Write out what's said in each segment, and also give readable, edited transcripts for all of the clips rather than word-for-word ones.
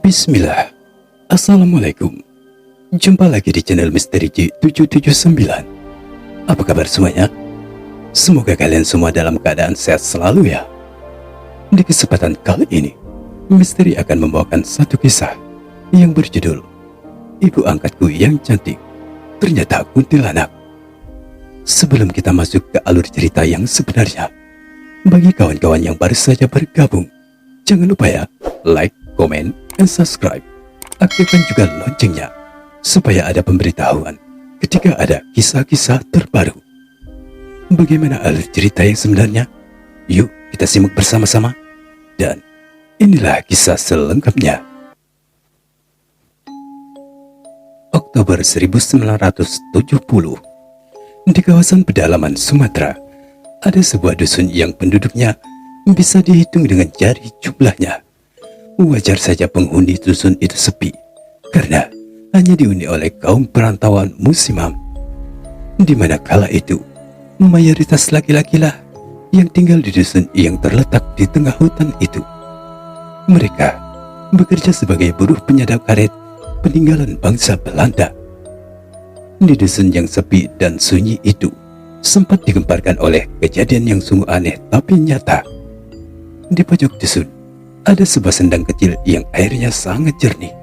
Bismillah. Assalamualaikum. Jumpa lagi di channel Misteri J779. Apa kabar semuanya? Semoga kalian semua dalam keadaan sehat selalu ya. Di kesempatan kali ini, Misteri akan membawakan satu kisah yang berjudul Ibu Angkatku yang Cantik Ternyata Kuntilanak. Sebelum kita masuk ke alur cerita yang sebenarnya, bagi kawan-kawan yang baru saja bergabung, jangan lupa ya, like, comment, and subscribe. Aktifkan juga loncengnya, supaya ada pemberitahuan ketika ada kisah-kisah terbaru. Bagaimana alur cerita yang sebenarnya? Yuk kita simak bersama-sama. Dan inilah kisah selengkapnya. Oktober 1970, di kawasan pedalaman Sumatera, ada sebuah dusun yang penduduknya bisa dihitung dengan jari jumlahnya. Wajar saja penghuni dusun itu sepi, karena hanya dihuni oleh kaum perantauan musiman. Di mana kala itu, mayoritas laki-lakilah yang tinggal di dusun yang terletak di tengah hutan itu. Mereka bekerja sebagai buruh penyadap karet peninggalan bangsa Belanda. Di dusun yang sepi dan sunyi itu, sempat digemparkan oleh kejadian yang sungguh aneh tapi nyata. Di pojok dusun, ada sebuah sendang kecil yang airnya sangat jernih,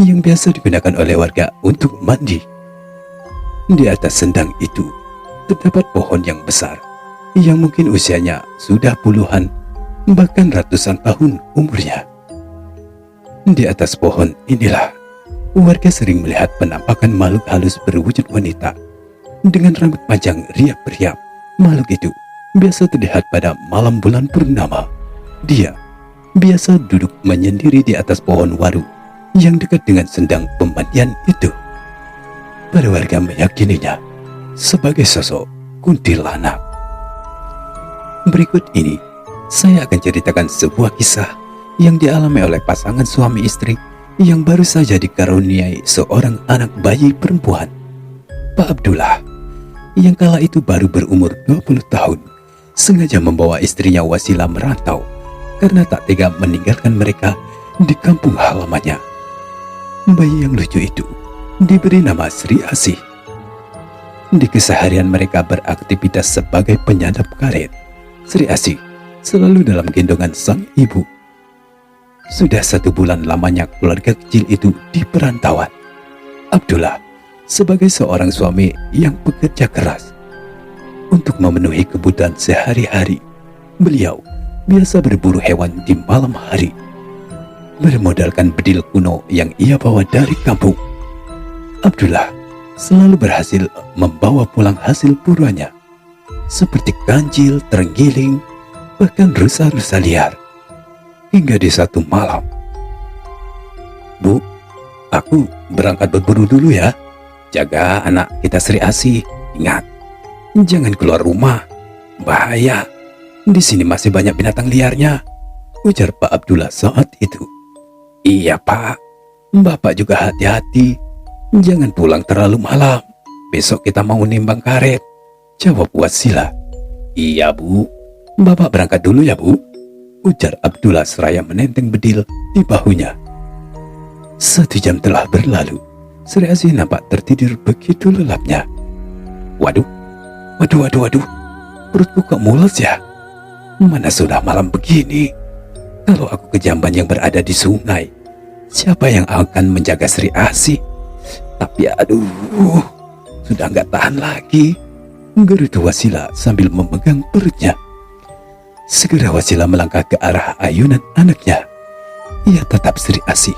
yang biasa digunakan oleh warga untuk mandi. Di atas sendang itu, terdapat pohon yang besar, yang mungkin usianya sudah puluhan, bahkan ratusan tahun umurnya. Di atas pohon inilah, warga sering melihat penampakan makhluk halus berwujud wanita, dengan rambut panjang riap-riap. Makhluk itu biasa terlihat pada malam bulan purnama. Dia biasa duduk menyendiri di atas pohon waru yang dekat dengan sendang pemandian itu. Para warga meyakininya sebagai sosok kuntilanak. Berikut ini saya akan ceritakan sebuah kisah yang dialami oleh pasangan suami istri yang baru saja dikaruniai seorang anak bayi perempuan. Pak Abdullah, yang kala itu baru berumur 20 tahun, sengaja membawa istrinya Wasilah merantau karena tak tega meninggalkan mereka di kampung halamannya. Bayi yang lucu itu diberi nama Sri Asih. Di keseharian mereka beraktivitas sebagai penyadap karet, Sri Asih selalu dalam gendongan sang ibu. Sudah 1 bulan lamanya keluarga kecil itu di perantauan. Abdullah sebagai seorang suami yang bekerja keras untuk memenuhi kebutuhan sehari-hari, beliau biasa berburu hewan di malam hari. Bermodalkan bedil kuno yang ia bawa dari kampung, Abdullah selalu berhasil membawa pulang hasil buruannya, seperti kancil, terenggiling, bahkan rusa-rusa liar. Hingga di satu malam, "Bu, aku berangkat berburu dulu ya. Jaga anak kita Sri Asih. Ingat, jangan keluar rumah. Bahaya. Di sini masih banyak binatang liarnya," ujar Pak Abdullah saat itu. "Iya Pak, Bapak juga hati-hati. Jangan pulang terlalu malam. Besok kita mau nimbang karet," jawab Wasilah. "Iya Bu, Bapak berangkat dulu ya Bu," ujar Abdullah seraya menenteng bedil di bahunya. 1 jam telah berlalu. Sri Asih nampak tertidur begitu lelapnya. Waduh, perutku kok mules ya? Mana sudah malam begini? Kalau aku ke jamban yang berada di sungai, siapa yang akan menjaga Sri Asih? Tapi aduh, sudah nggak tahan lagi, gerutu Wasilah sambil memegang perutnya. Segera Wasilah melangkah ke arah ayunan anaknya. Ia tatap Sri Asih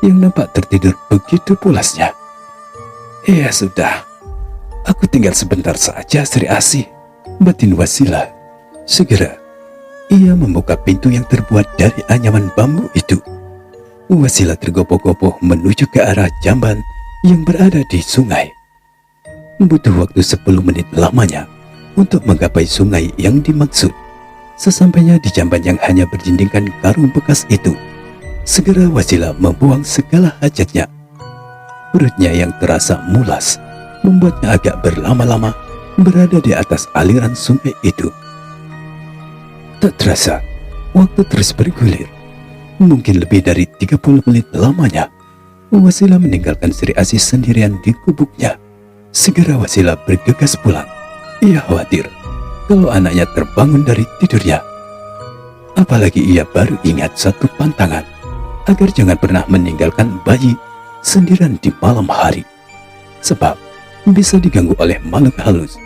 yang nampak tertidur begitu pulasnya. "Ya sudah, aku tinggal sebentar saja Sri Asih," batin Wasilah. Segera ia membuka pintu yang terbuat dari anyaman bambu itu. Wasilah tergopoh-gopoh menuju ke arah jamban yang berada di sungai. Butuh waktu 10 menit lamanya untuk menggapai sungai yang dimaksud. Sesampainya di jamban yang hanya berdindingkan karung bekas itu, segera Wasilah membuang segala hajatnya. Perutnya yang terasa mulas membuatnya agak berlama-lama berada di atas aliran sungai itu. Tak terasa, waktu terus bergulir. Mungkin lebih dari 30 menit lamanya, Wasilah meninggalkan Sri Asih sendirian di gubuknya. Segera Wasilah bergegas pulang. Ia khawatir kalau anaknya terbangun dari tidurnya. Apalagi ia baru ingat satu pantangan, agar jangan pernah meninggalkan bayi sendirian di malam hari, sebab bisa diganggu oleh makhluk halus.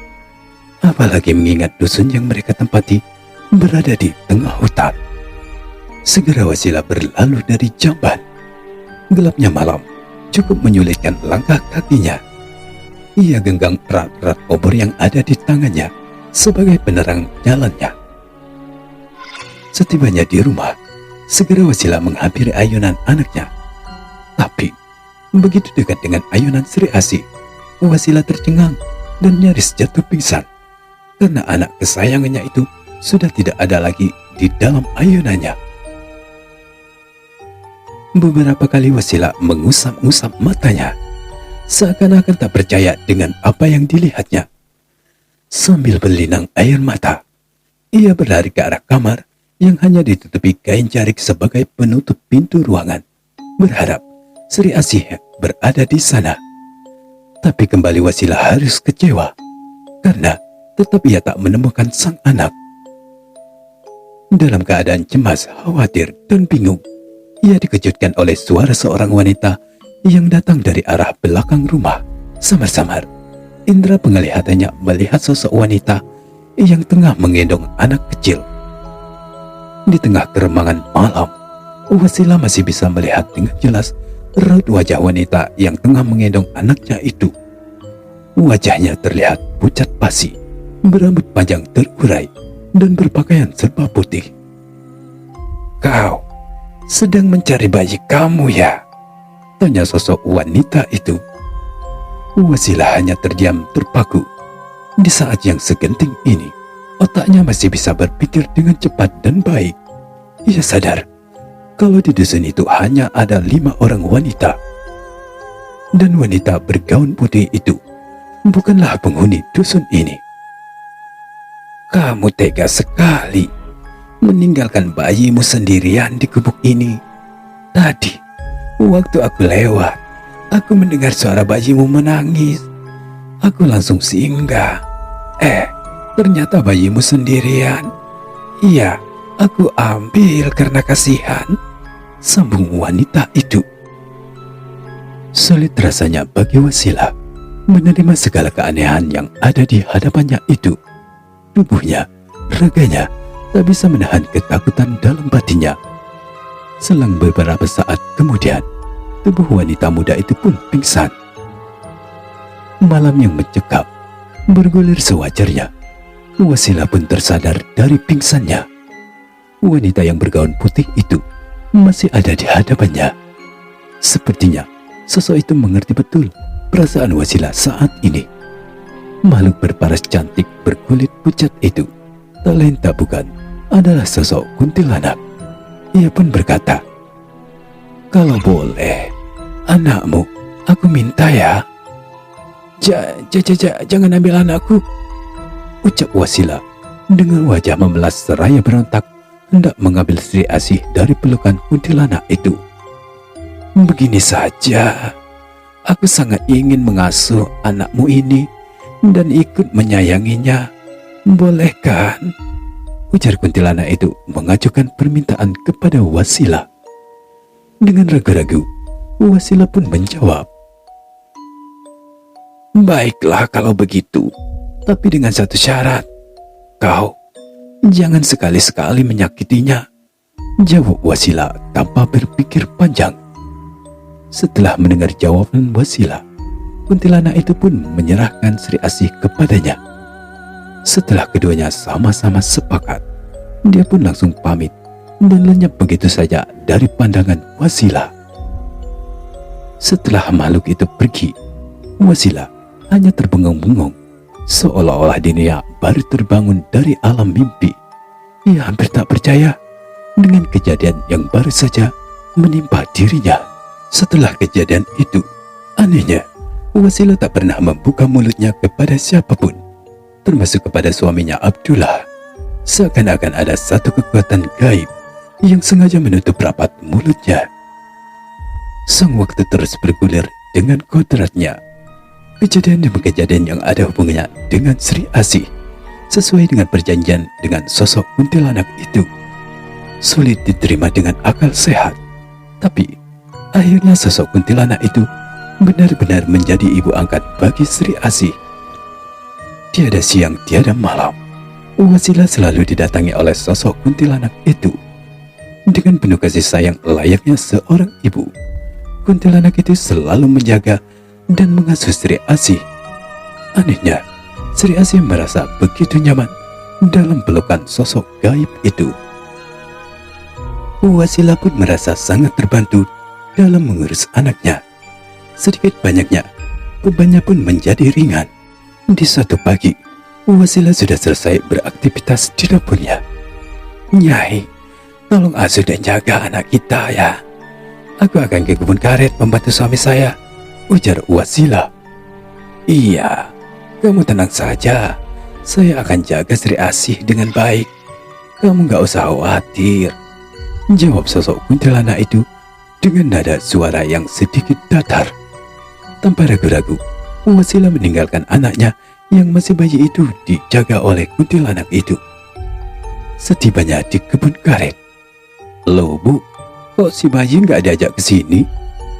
Apalagi mengingat dusun yang mereka tempati berada di tengah hutan. Segera Wasilah berlalu dari jamban. Gelapnya malam cukup menyulitkan langkah kakinya. Ia genggam erat-erat obor yang ada di tangannya sebagai penerang jalannya. Setibanya di rumah, segera Wasilah menghampiri ayunan anaknya. Tapi begitu dekat dengan ayunan Sri Asih, Wasilah tercengang dan nyaris jatuh pingsan karena anak kesayangannya itu sudah tidak ada lagi di dalam ayunannya. Beberapa kali Wasilah mengusap-ngusap matanya, seakan-akan tak percaya dengan apa yang dilihatnya. Sambil berlinang air mata, ia berlari ke arah kamar yang hanya ditutupi kain jarik sebagai penutup pintu ruangan, berharap Sri Asih berada di sana. Tapi kembali Wasilah harus kecewa, karena tetap ia tak menemukan sang anak. Dalam keadaan cemas, khawatir, dan bingung, ia dikejutkan oleh suara seorang wanita yang datang dari arah belakang rumah. Samar-samar, indera penglihatannya melihat sosok wanita yang tengah menggendong anak kecil. Di tengah keremangan malam, Wasilah masih bisa melihat dengan jelas raut wajah wanita yang tengah menggendong anaknya itu. Wajahnya terlihat pucat pasi, berambut panjang terurai, dan berpakaian serba putih. "Kau sedang mencari bayi kamu, ya?" tanya sosok wanita itu. Wasilah hanya terdiam terpaku. Di saat yang segenting ini, otaknya masih bisa berpikir dengan cepat dan baik. Ia sadar kalau di dusun itu hanya ada 5 orang wanita, dan wanita bergaun putih itu bukanlah penghuni dusun ini. "Kamu tega sekali meninggalkan bayimu sendirian di gubuk ini. Tadi, waktu aku lewat, aku mendengar suara bayimu menangis. Aku langsung singgah. Ternyata bayimu sendirian. Iya, aku ambil karena kasihan," sambung wanita itu. Sulit rasanya bagi Wasilah menerima segala keanehan yang ada di hadapannya itu. Tubuhnya, raganya, tak bisa menahan ketakutan dalam batinnya. Selang beberapa saat kemudian, tubuh wanita muda itu pun pingsan. Malam yang mencekam, bergulir sewajarnya. Wasilah pun tersadar dari pingsannya. Wanita yang bergaun putih itu masih ada di hadapannya. Sepertinya sosok itu mengerti betul perasaan Wasilah saat ini. Makhluk berparas cantik berkulit pucat itu tak lain tak bukan adalah sosok kuntilanak. Ia pun berkata, "Kalau boleh, anakmu, aku minta ya." Jangan ambil anakku," ucap Wasilah dengan wajah memelas seraya berontak, hendak mengambil Sri Asih dari pelukan kuntilanak itu. "Begini saja, aku sangat ingin mengasuh anakmu ini dan ikut menyayanginya. Boleh kan?" ujar kuntilanak itu mengajukan permintaan kepada Wasilah. Dengan ragu-ragu, Wasilah pun menjawab, "Baiklah kalau begitu, tapi dengan satu syarat. Kau jangan sekali-sekali menyakitinya," jawab Wasilah tanpa berpikir panjang. Setelah mendengar jawaban Wasilah, kuntilanak itu pun menyerahkan Sri Asih kepadanya. Setelah keduanya sama-sama sepakat, dia pun langsung pamit dan lenyap begitu saja dari pandangan Wasilah. Setelah makhluk itu pergi, Wasilah hanya terbengong-bengong, seolah-olah dunia baru terbangun dari alam mimpi. Ia hampir tak percaya dengan kejadian yang baru saja menimpa dirinya. Setelah kejadian itu, anehnya, Wasilah tak pernah membuka mulutnya kepada siapapun, termasuk kepada suaminya Abdullah. Seakan-akan ada satu kekuatan gaib yang sengaja menutup rapat mulutnya. Sang waktu terus bergulir dengan kodratnya. Kejadian demi kejadian yang ada hubungannya dengan Sri Asih, sesuai dengan perjanjian dengan sosok kuntilanak itu, sulit diterima dengan akal sehat. Tapi akhirnya sosok kuntilanak itu benar-benar menjadi ibu angkat bagi Sri Asih. Tiada siang tiada malam, Wasilah selalu didatangi oleh sosok kuntilanak itu. Dengan penuh kasih sayang layaknya seorang ibu, kuntilanak itu selalu menjaga dan mengasuh Sri Asih. Anehnya, Sri Asih merasa begitu nyaman dalam pelukan sosok gaib itu. Wasilah pun merasa sangat terbantu dalam mengurus anaknya. Sedikit banyaknya, bebannya pun menjadi ringan. Di suatu pagi, Wasilah sudah selesai beraktivitas di dapurnya. "Nyai, tolong asuh dan jaga anak kita ya. Aku akan ke kebun karet membantu suami saya," ujar Wasilah. "Iya, kamu tenang saja. Saya akan jaga Sri Asih dengan baik. Kamu gak usah khawatir," jawab sosok kuntilanak itu dengan nada suara yang sedikit datar. Tanpa ragu-ragu, Wasilah meninggalkan anaknya yang masih bayi itu dijaga oleh kuntilanak itu. Setibanya di kebun karet, "Loh Bu, kok si bayi nggak diajak ke sini?"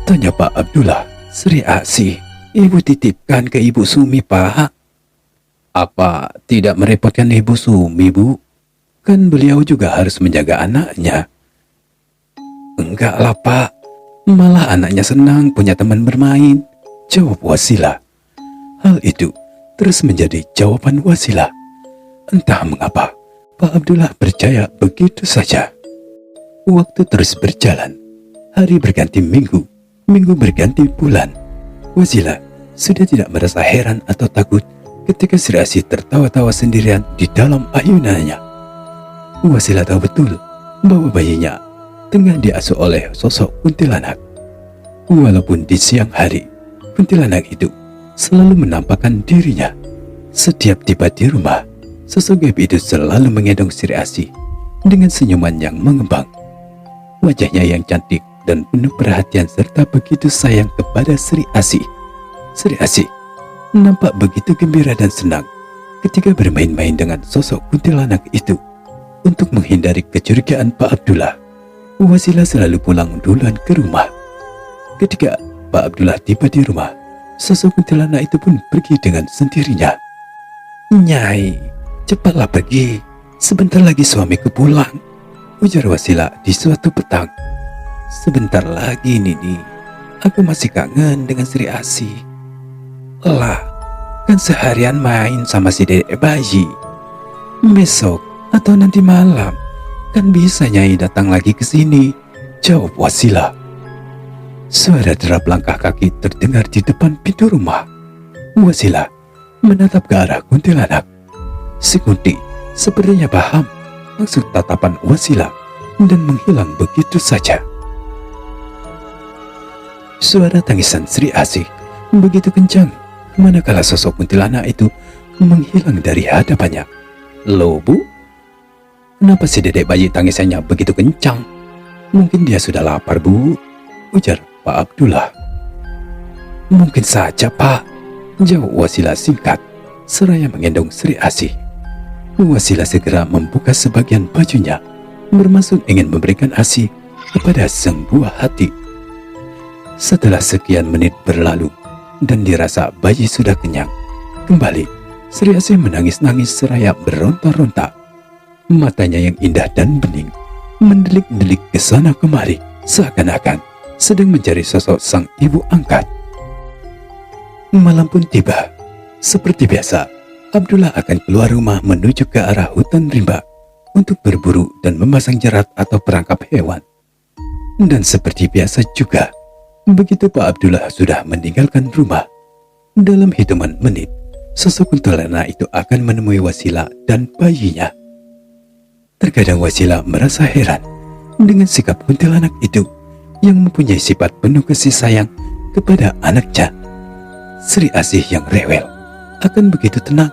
tanya Pak Abdullah. "Sri Asih, Ibu titipkan ke Ibu Sumi, Pak." "Apa tidak merepotkan Ibu Sumi, Bu? Kan beliau juga harus menjaga anaknya." "Enggak lah Pak, malah anaknya senang punya teman bermain," jawab Wasilah. Hal itu terus menjadi jawaban Wasilah. Entah mengapa, Pak Abdullah percaya begitu saja. Waktu terus berjalan. Hari berganti minggu, minggu berganti bulan. Wasilah sudah tidak merasa heran atau takut ketika Sri Asih tertawa-tawa sendirian di dalam ayunannya. Wasilah tahu betul bahwa bayinya tengah diasuh oleh sosok kuntilanak. Walaupun di siang hari, kuntilanak itu selalu menampakkan dirinya. Setiap tiba di rumah, sosok gaib itu selalu menggendong Sri Asih dengan senyuman yang mengembang. Wajahnya yang cantik dan penuh perhatian serta begitu sayang kepada Sri Asih. Sri Asih nampak begitu gembira dan senang ketika bermain-main dengan sosok kuntilanak itu. Untuk menghindari kecurigaan Pak Abdullah, Wasilah selalu pulang duluan ke rumah. Ketika Pak Abdullah tiba di rumah, sosok kuntilanak itu pun pergi dengan sendirinya. "Nyai, cepatlah pergi. Sebentar lagi suamiku pulang," ujar Wasilah di suatu petang. "Sebentar lagi, Nini. Aku masih kangen dengan Sri Asih." "Lah, kan seharian main sama si dedek bayi. Besok atau nanti malam kan bisa Nyai datang lagi ke sini," jawab Wasilah. Suara derap langkah kaki terdengar di depan pintu rumah. Wasilah menatap ke arah kuntilanak. Si Kunti sepertinya paham maksud tatapan Wasilah dan menghilang begitu saja. Suara tangisan Sri Asih begitu kencang manakala sosok kuntilanak itu menghilang dari hadapannya. "Loh Bu, kenapa si dedek bayi tangisannya begitu kencang? Mungkin dia sudah lapar Bu," ujar Pak Abdullah. "Mungkin saja Pak," jawab Wasilah singkat seraya menggendong Sri Asih. Wasilah segera membuka sebagian bajunya, bermaksud ingin memberikan ASI kepada sang buah hati. Setelah sekian menit berlalu dan dirasa bayi sudah kenyang, kembali Sri Asih menangis-nangis seraya beronta-ronta. Matanya yang indah dan bening mendelik-delik ke sana kemari, seakan-akan sedang mencari sosok sang ibu angkat. Malam pun tiba. Seperti biasa, Abdullah akan keluar rumah menuju ke arah hutan rimba untuk berburu dan memasang jerat atau perangkap hewan. Dan seperti biasa juga, begitu Pak Abdullah sudah meninggalkan rumah, dalam hitungan menit, sosok kuntilanak itu akan menemui Wasilah dan bayinya. Terkadang Wasilah merasa heran dengan sikap kuntilanak itu yang mempunyai sifat penuh kasih sayang kepada anaknya. Sri Asih yang rewel akan begitu tenang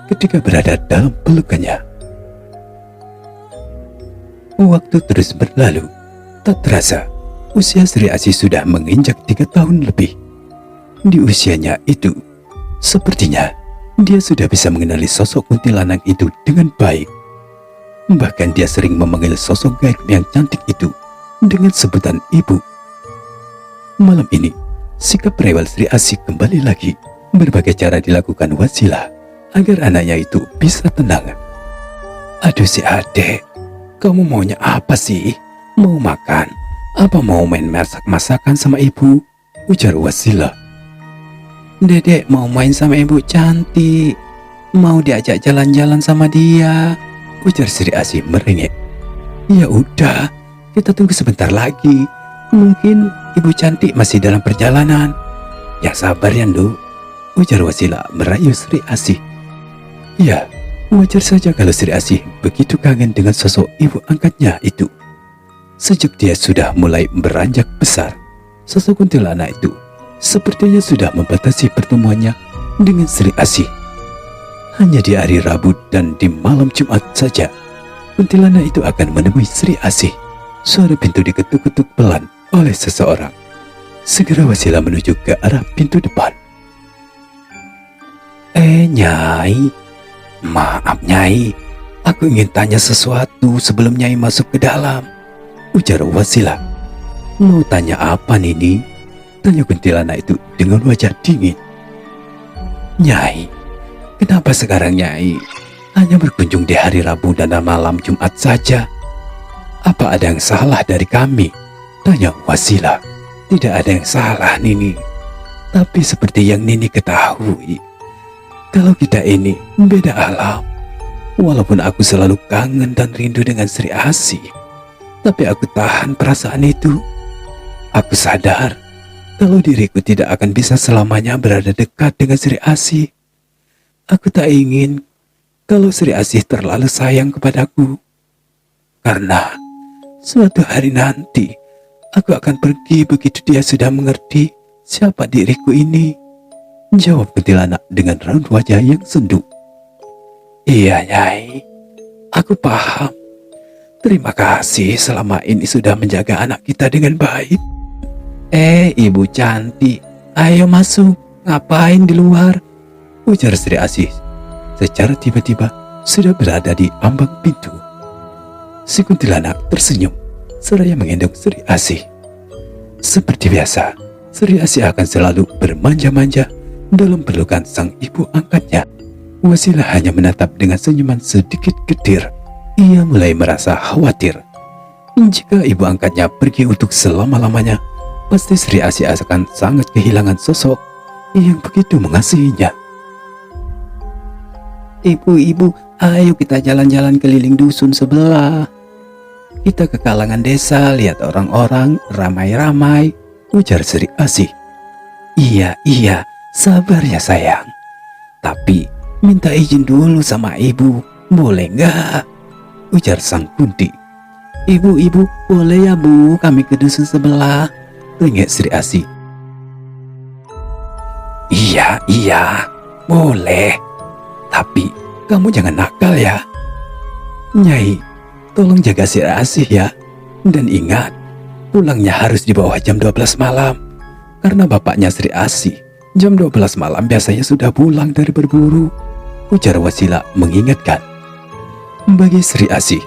ketika berada dalam pelukannya. Waktu terus berlalu. Tak terasa, usia Sri Asih sudah menginjak 3 tahun lebih. Di usianya itu, sepertinya dia sudah bisa mengenali sosok kuntilanak itu dengan baik. Bahkan dia sering memanggil sosok gaib yang cantik itu dengan sebutan ibu. Malam ini, sikap rewel Sri Asih kembali lagi. Berbagai cara dilakukan Wasilah agar anaknya itu bisa tenang. Aduh si adek, kamu maunya apa sih? Mau makan? Apa mau main masak-masakan sama ibu? Ujar Wasilah. Dedek mau main sama ibu cantik. Mau diajak jalan-jalan sama dia. Ujar Sri Asih merengek. Ya udah, kita tunggu sebentar lagi. Mungkin ibu cantik masih dalam perjalanan. Ya sabar ya Nduk, ujar Wasilah merayu Sri Asih. Ya, wajar saja kalau Sri Asih begitu kangen dengan sosok ibu angkatnya itu. Sejak dia sudah mulai beranjak besar, sosok kuntilanak itu sepertinya sudah membatasi pertemuannya dengan Sri Asih. Hanya di hari Rabu dan di malam Jumat saja, kuntilanak itu akan menemui Sri Asih. Suara pintu diketuk-ketuk pelan oleh seseorang. Segera Wasilah menuju ke arah pintu depan. Nyai, maaf Nyai, aku ingin tanya sesuatu sebelum Nyai masuk ke dalam, ujar Wasilah. Mau tanya apa Nini? Tanya kuntilanak itu dengan wajah dingin. Nyai, kenapa sekarang Nyai hanya berkunjung di hari Rabu dan malam Jumat saja? Apa ada yang salah dari kami? Tanya Wasilah. Tidak ada yang salah Nini. Tapi seperti yang Nini ketahui, kalau kita ini beda alam. Walaupun aku selalu kangen dan rindu dengan Sri Asih, tapi aku tahan perasaan itu. Aku sadar kalau diriku tidak akan bisa selamanya berada dekat dengan Sri Asih. Aku tak ingin kalau Sri Asih terlalu sayang kepadaku. Karena suatu hari nanti aku akan pergi begitu dia sudah mengerti siapa diriku ini, jawab kuntilanak dengan raut wajah yang sendu. Iya Nyai, aku paham. Terima kasih selama ini sudah menjaga anak kita dengan baik. Ibu cantik, ayo masuk, ngapain di luar? Ujar Sri Asih secara tiba-tiba sudah berada di ambang pintu. Si kuntilanak tersenyum seraya menggendong Sri Asih. Seperti biasa, Sri Asih akan selalu bermanja-manja dalam pelukan sang ibu angkatnya. Wasilah hanya menatap dengan senyuman sedikit getir. Ia mulai merasa khawatir. Jika ibu angkatnya pergi untuk selama-lamanya, pasti Sri Asih akan sangat kehilangan sosok yang begitu mengasihinya. Ibu-ibu, ayo kita jalan-jalan keliling dusun sebelah. Kita ke kalangan desa, lihat orang-orang ramai-ramai, ujar Sri Asih. Iya, sabar ya sayang. Tapi minta izin dulu sama ibu, boleh nggak? Ujar sang kunti. Ibu, boleh ya bu, kami ke dusun sebelah, tengek Sri Asih. Iya, boleh. Tapi kamu jangan nakal ya. Nyai, tolong jaga Sri Asih ya. Dan ingat, pulangnya harus di bawah jam 12 malam. Karena bapaknya Sri Asih jam 12 malam biasanya sudah pulang dari berburu, ujar Wasilah mengingatkan. Bagi Sri Asih,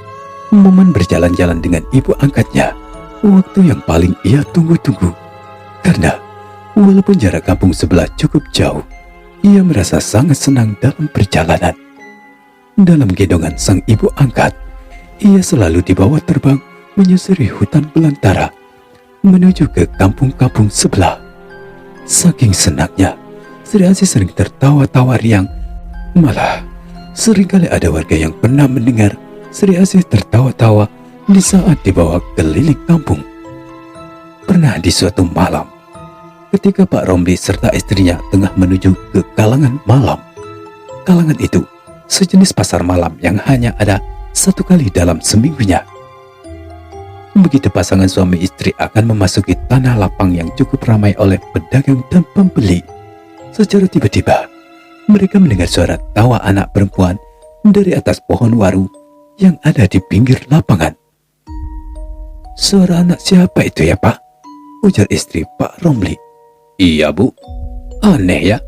momen berjalan-jalan dengan ibu angkatnya waktu yang paling ia tunggu-tunggu. Karena walaupun jarak kampung sebelah cukup jauh, ia merasa sangat senang dalam perjalanan. Dalam gendongan sang ibu angkat, ia selalu dibawa terbang menyusuri hutan belantara menuju ke kampung-kampung sebelah. Saking senangnya, Sri Asih sering tertawa-tawa riang. Malah, seringkali ada warga yang pernah mendengar Sri Asih tertawa-tawa di saat dibawa keliling kampung. Pernah di suatu malam, ketika Pak Romli serta istrinya tengah menuju ke kalangan malam. Kalangan itu sejenis pasar malam yang hanya ada satu kali dalam seminggunya. Begitu pasangan suami istri akan memasuki tanah lapang yang cukup ramai oleh pedagang dan pembeli, secara tiba-tiba mereka mendengar suara tawa anak perempuan dari atas pohon waru yang ada di pinggir lapangan. Suara anak siapa itu ya, Pak? Ujar istri Pak Romli. Iya, Bu. Aneh ya.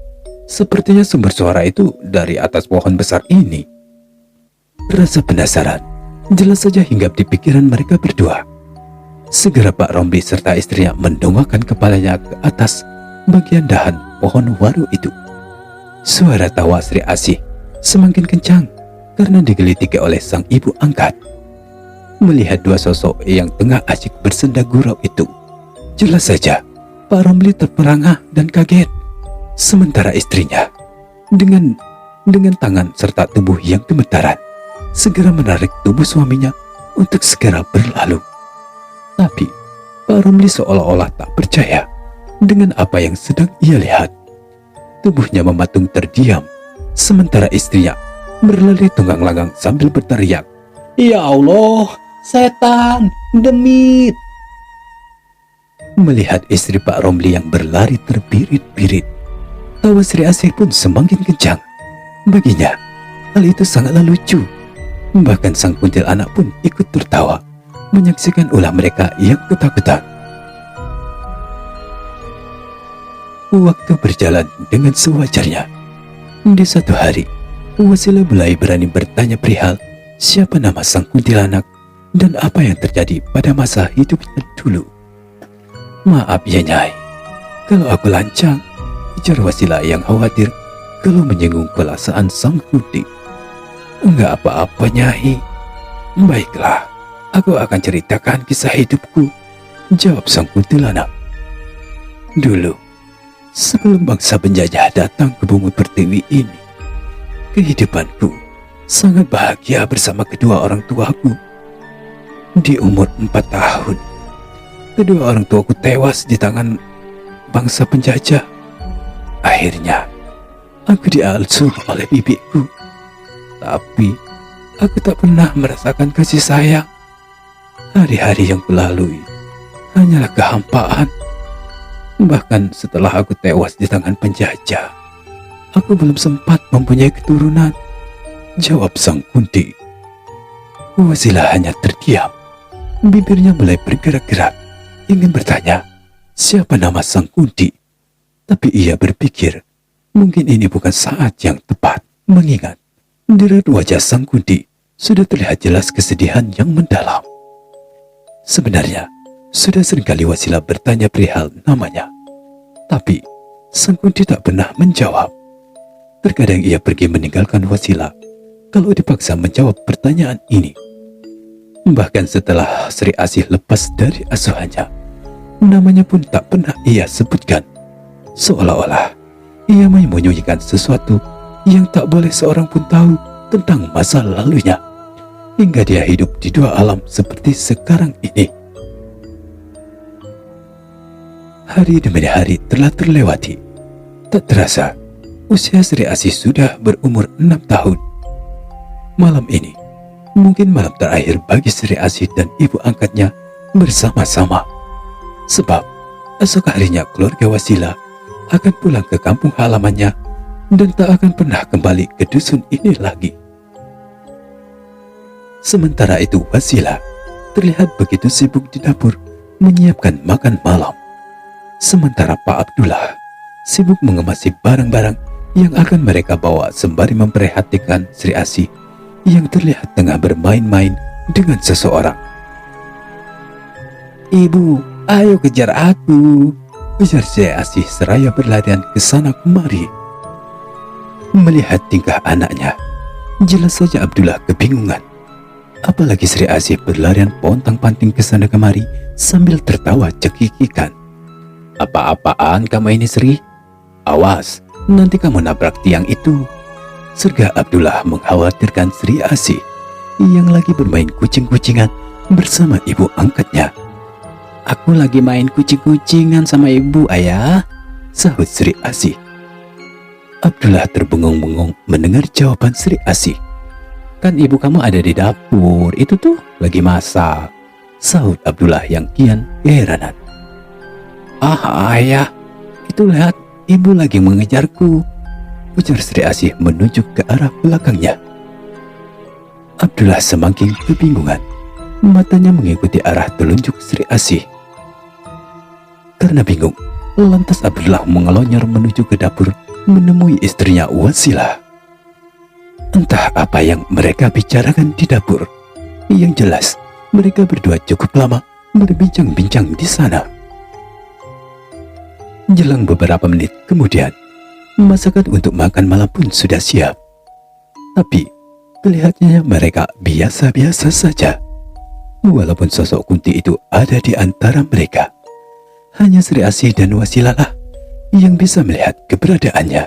Sepertinya sumber suara itu dari atas pohon besar ini. Rasa penasaran jelas saja hinggap di pikiran mereka berdua. Segera Pak Romli serta istrinya mendongakkan kepalanya ke atas bagian dahan pohon waru itu. Suara tawa Sri Asih semakin kencang karena digelitiki oleh sang ibu angkat. Melihat dua sosok yang tengah asyik bersenda gurau itu, jelas saja Pak Romli terperangah dan kaget. Sementara istrinya dengan tangan serta tubuh yang gemetaran segera menarik tubuh suaminya untuk segera berlalu. Tapi Pak Romli seolah-olah tak percaya dengan apa yang sedang ia lihat. Tubuhnya mematung terdiam, sementara istrinya berlari tunggang-langgang sambil berteriak, "Ya Allah, setan, demit!" Melihat istri Pak Romli yang berlari terbirit-birit, tawa Sri Asih pun semakin kencang. Baginya, hal itu sangatlah lucu. Bahkan sang kuntilanak pun ikut tertawa menyaksikan ulah mereka yang ketakutan. Waktu berjalan dengan sewajarnya. Di suatu hari, Wasilah mulai berani bertanya perihal siapa nama sang kuntilanak dan apa yang terjadi pada masa hidupnya dulu. "Maaf ya, Nyai, kalau aku lancang," ujar Wasilah yang khawatir kalau menyinggung perasaan sang kunti. "Enggak apa-apa, Nyai. Baiklah, aku akan ceritakan kisah hidupku," jawab sang kuntilanak. "Dulu, sebelum bangsa penjajah datang ke bumi pertiwi ini, kehidupanku sangat bahagia bersama kedua orang tuaku. Di umur 4 tahun, kedua orang tuaku tewas di tangan bangsa penjajah. Akhirnya, aku diasuh oleh bibiku. Tapi, aku tak pernah merasakan kasih sayang. Hari-hari yang kulalui hanyalah kehampaan. Bahkan setelah aku tewas di tangan penjajah, aku belum sempat mempunyai keturunan," jawab sang kunti. Wasilah hanya terdiam. Bibirnya mulai bergerak-gerak ingin bertanya siapa nama sang kunti. Tapi ia berpikir mungkin ini bukan saat yang tepat, mengingat di raut wajah sang kunti sudah terlihat jelas kesedihan yang mendalam. Sebenarnya sudah seringkali Wasilah bertanya perihal namanya, tapi sang kunti tak pernah menjawab. Terkadang ia pergi meninggalkan Wasilah kalau dipaksa menjawab pertanyaan ini. Bahkan setelah Sri Asih lepas dari asuhannya, namanya pun tak pernah ia sebutkan. Seolah-olah ia menyembunyikan sesuatu yang tak boleh seorang pun tahu tentang masa lalunya, hingga dia hidup di dua alam seperti sekarang ini. Hari demi hari telah terlewati. Tak terasa, usia Sri Asih sudah berumur 6 tahun. Malam ini mungkin malam terakhir bagi Sri Asih dan ibu angkatnya bersama-sama. Sebab esok harinya keluarga Wasilah akan pulang ke kampung halamannya dan tak akan pernah kembali ke dusun ini lagi. Sementara itu Wasilah terlihat begitu sibuk di dapur menyiapkan makan malam. Sementara Pak Abdullah sibuk mengemasi barang-barang yang akan mereka bawa sembari memperhatikan Sri Asih yang terlihat tengah bermain-main dengan seseorang. "Ibu, ayo kejar aku," ujar Sri Asih seraya berlarian ke sana kemari. Melihat tingkah anaknya, jelas saja Abdullah kebingungan. Apalagi Sri Asih berlarian pontang-panting ke sana kemari sambil tertawa cekikikan. "Apa-apaan kamu ini, Sri? Awas, nanti kamu nabrak tiang itu," sergah Abdullah mengkhawatirkan Sri Asih yang lagi bermain kucing-kucingan bersama ibu angkatnya. "Aku lagi main kucing-kucingan sama ibu, Ayah," sahut Sri Asih. Abdullah terbengong-bengong mendengar jawaban Sri Asih. "Kan ibu kamu ada di dapur, itu tuh lagi masak," sahut Abdullah yang kian keheranan. "Ah, Ayah, itu lihat ibu lagi mengejarku," ujar Sri Asih menunjuk ke arah belakangnya. Abdullah semakin kebingungan. matanya mengikuti arah telunjuk Sri Asih. Karena bingung, lantas Abdullah mengelonyor menuju ke dapur menemui istrinya Wasilah. Entah apa yang mereka bicarakan di dapur. Yang jelas, mereka berdua cukup lama berbincang-bincang di sana. Jelang beberapa menit kemudian, masakan untuk makan malam pun sudah siap. Tapi, kelihatannya mereka biasa-biasa saja. Walaupun sosok Kunti itu ada di antara mereka, hanya Sri Asih dan Wasilah lah yang bisa melihat keberadaannya.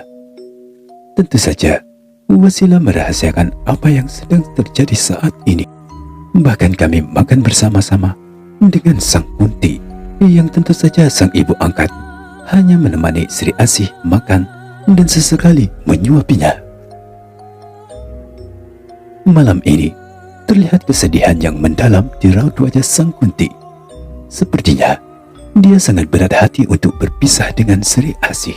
Tentu saja, Wasilah merahasiakan apa yang sedang terjadi saat ini. Bahkan kami makan bersama-sama dengan Sang Kunti, yang tentu saja sang ibu angkat hanya menemani Sri Asih makan dan sesekali menyuapinya. Malam ini, terlihat kesedihan yang mendalam di raut wajah Sang Kunti. Sepertinya, dia sangat berat hati untuk berpisah dengan Sri Asih.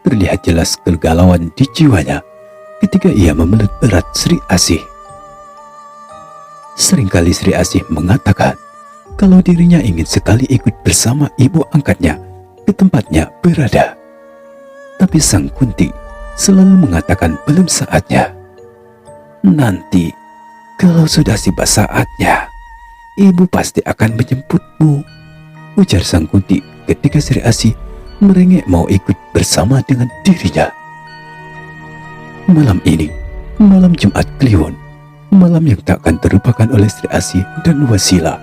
Terlihat jelas kegalauan di jiwanya ketika ia memeluk erat Sri Asih. Seringkali Sri Asih mengatakan kalau dirinya ingin sekali ikut bersama ibu angkatnya ke tempatnya berada. Tapi Sang Kunti selalu mengatakan belum saatnya. Nanti, kalau sudah tiba saatnya, ibu pasti akan menjemputmu, ujar Sang Kunti ketika Sri Asih merengek mau ikut bersama dengan dirinya. Malam ini, malam Jumat Kliwon, malam yang tak akan terlupakan oleh Sri Asih dan Wasilah.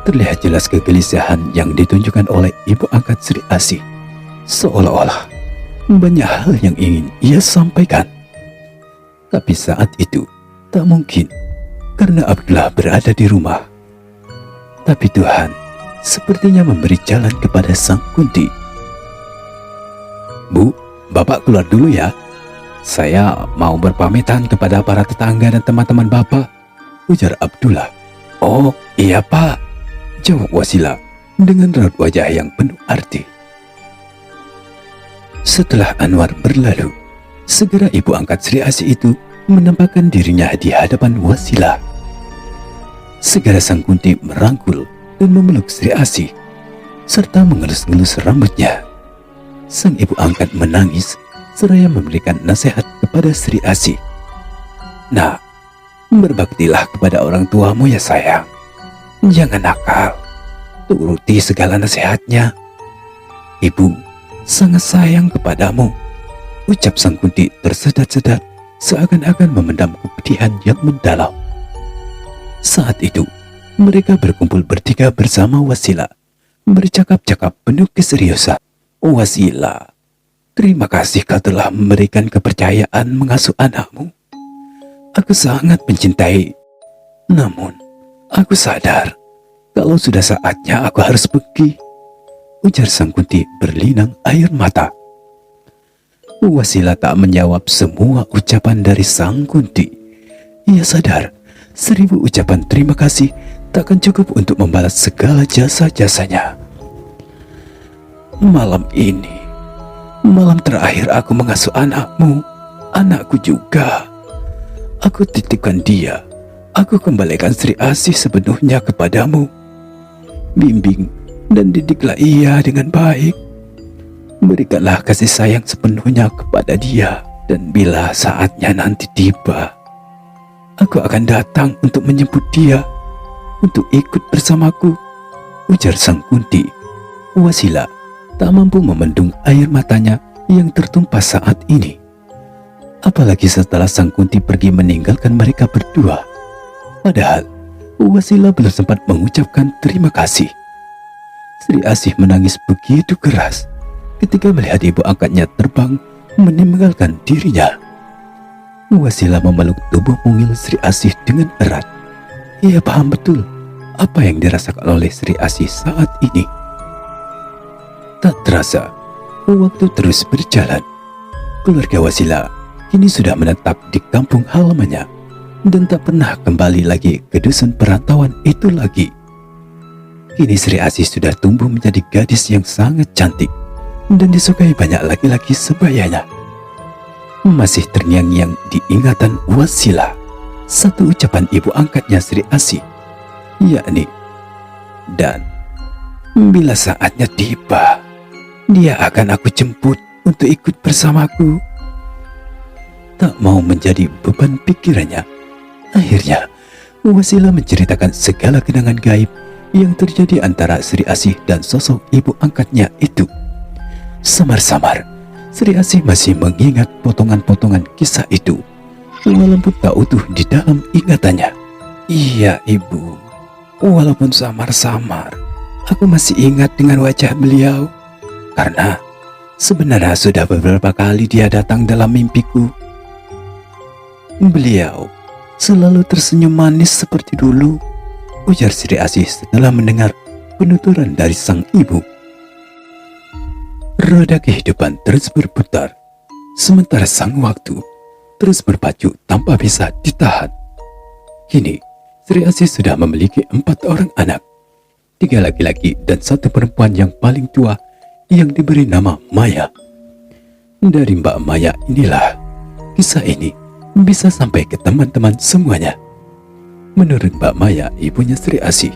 Terlihat jelas kegelisahan yang ditunjukkan oleh ibu angkat Sri Asih, seolah-olah banyak hal yang ingin ia sampaikan. Tapi saat itu tak mungkin karena Abdullah berada di rumah. Tapi Tuhan sepertinya memberi jalan kepada Sang Kunti. Bu, Bapak keluar dulu ya. Saya mau berpamitan kepada para tetangga dan teman-teman Bapak, ujar Abdullah. Oh iya Pak, jawab Wasilah dengan raut wajah yang penuh arti. Setelah Anwar berlalu, segera ibu angkat Sri Asih itu menampakkan dirinya di hadapan Wasilah. Segera Sang Kunti merangkul dan memeluk Sri Asih, serta mengelus-ngelus rambutnya. Sang ibu angkat menangis seraya memberikan nasihat kepada Sri Asih. Nah, berbaktilah kepada orang tuamu ya sayang. Jangan nakal, turuti segala nasihatnya. Ibu sangat sayang kepadamu, ucap Sang Kunti tersedat-sedat seakan-akan memendam kepedihan yang mendalam. Saat itu, mereka berkumpul bertiga bersama Wasilah, bercakap-cakap penuh keseriusan. Wasilah, terima kasih kau telah memberikan kepercayaan mengasuh anakmu. Aku sangat mencintai. Namun, aku sadar kalau sudah saatnya aku harus pergi, ujar Sang Kunti berlinang air mata. Wasilah tak menjawab semua ucapan dari Sang Kunti. Ia sadar 1000 ucapan terima kasih takkan cukup untuk membalas segala jasa-jasanya. Malam ini, malam terakhir aku mengasuh anakmu, anakku juga. Aku titipkan dia, aku kembalikan Sri Asih sepenuhnya kepadamu. Bimbing dan didiklah ia dengan baik. Berikanlah kasih sayang sepenuhnya kepada dia. Dan bila saatnya nanti tiba, aku akan datang untuk menjemput dia, untuk ikut bersamaku, ujar Sang Kunti. Wasilah tak mampu membendung air matanya yang tertumpah saat ini. Apalagi setelah Sang Kunti pergi meninggalkan mereka berdua. Padahal Wasilah belum sempat mengucapkan terima kasih. Sri Asih menangis begitu keras ketika melihat ibu angkatnya terbang meninggalkan dirinya. Wasilah memeluk tubuh mungil Sri Asih dengan erat. Ia paham betul apa yang dirasakan oleh Sri Asih saat ini. Tak terasa, waktu terus berjalan. Keluarga Wasilah kini sudah menetap di kampung halamannya dan tak pernah kembali lagi ke dusun perantauan itu lagi. Kini Sri Asih sudah tumbuh menjadi gadis yang sangat cantik dan disukai banyak laki-laki sebayanya. Masih terngiang-ngiang di ingatan Wasilah satu ucapan ibu angkatnya Sri Asih, yakni, "Dan bila saatnya tiba, dia akan aku jemput untuk ikut bersamaku." Tak mau menjadi beban pikirannya, akhirnya Wasilah menceritakan segala kenangan gaib yang terjadi antara Sri Asih dan sosok ibu angkatnya itu. Samar-samar, Sri Asih masih mengingat potongan-potongan kisah itu, walaupun tak utuh di dalam ingatannya. "Iya, Ibu. Walaupun samar-samar, aku masih ingat dengan wajah beliau. Karena sebenarnya sudah beberapa kali dia datang dalam mimpiku. Beliau selalu tersenyum manis seperti dulu," ujar Sri Asih setelah mendengar penuturan dari sang ibu. Roda kehidupan terus berputar, sementara sang waktu terus berpacu tanpa bisa ditahan. Kini, Sri Asih sudah memiliki 4 orang anak, 3 laki-laki dan 1 perempuan yang paling tua yang diberi nama Maya. Dari Mbak Maya inilah kisah ini bisa sampai ke teman-teman semuanya. Menurut Mbak Maya, ibunya Sri Asih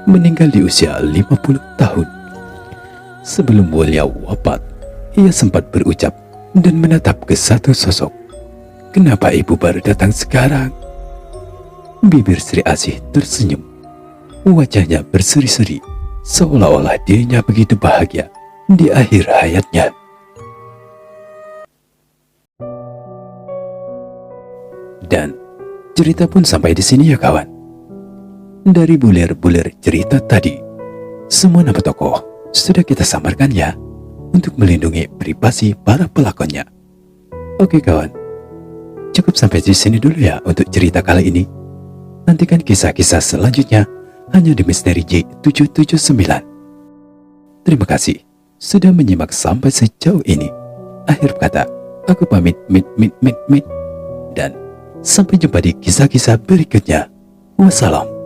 meninggal di usia 50 tahun. Sebelum beliau wafat, ia sempat berucap dan menatap ke satu sosok. "Kenapa ibu baru datang sekarang?" Bibir Sri Asih tersenyum. Wajahnya berseri-seri, seolah-olah dirinya begitu bahagia di akhir hayatnya. Dan cerita pun sampai di sini ya kawan. Dari bulir-bulir cerita tadi, semua nama tokoh sudah kita samarkan ya, untuk melindungi privasi para pelakonnya. Oke kawan, cukup sampai di sini dulu ya untuk cerita kali ini. Nantikan kisah-kisah selanjutnya hanya di Misteri J779. Terima kasih sudah menyimak sampai sejauh ini. Akhir kata, aku pamit, mit. Dan sampai jumpa di kisah-kisah berikutnya. Wassalam.